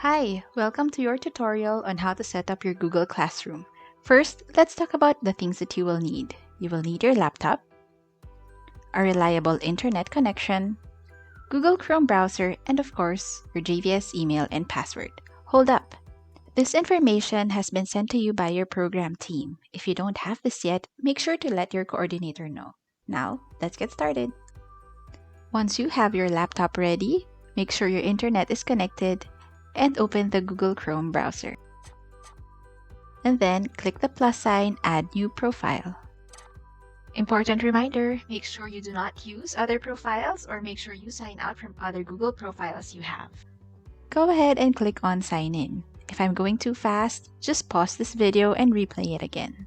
Hi, welcome to your tutorial on how to set up your Google Classroom. First, let's talk about the things that you will need. You will need your laptop, a reliable internet connection, Google Chrome browser, and of course, your JVS email and password. Hold up! This information has been sent to you by your program team. If you don't have this yet, make sure to let your coordinator know. Now, let's get started. Once you have your laptop ready, make sure your internet is connected and open the Google Chrome browser. And then click the plus sign, Add New Profile. Important reminder, make sure you do not use other profiles or make sure you sign out from other Google profiles you have. Go ahead and click on Sign In. If I'm going too fast, just pause this video and replay it again.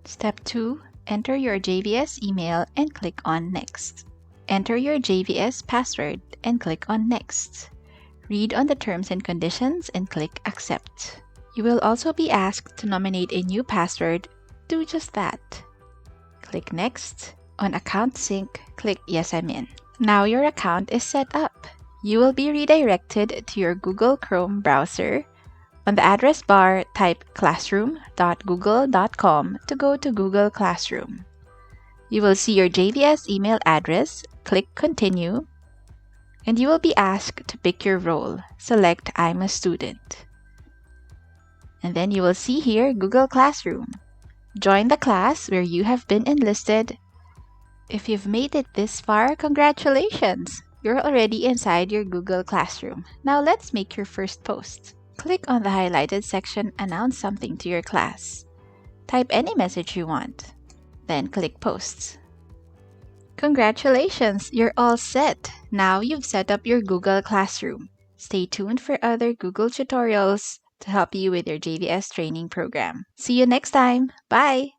Step 2. Enter your JVS email and click on Next. Enter your JVS password and click on Next. Read on the terms and conditions and click Accept. You will also be asked to nominate a new password. Do just that. Click Next. On Account Sync, click Yes, I'm in. Now your account is set up. You will be redirected to your Google Chrome browser. On the address bar, type classroom.google.com to go to Google Classroom. You will see your JVS email address. Click Continue. And you will be asked to pick your role. Select I'm a student. And then you will see here Google Classroom. Join the class where you have been enlisted. If you've made it this far, congratulations! You're already inside your Google Classroom. Now let's make your first post. Click on the highlighted section, Announce something to your class. Type any message you want. Then click Posts. Congratulations! You're all set! Now you've set up your Google Classroom. Stay tuned for other Google tutorials to help you with your JVS training program. See you next time! Bye!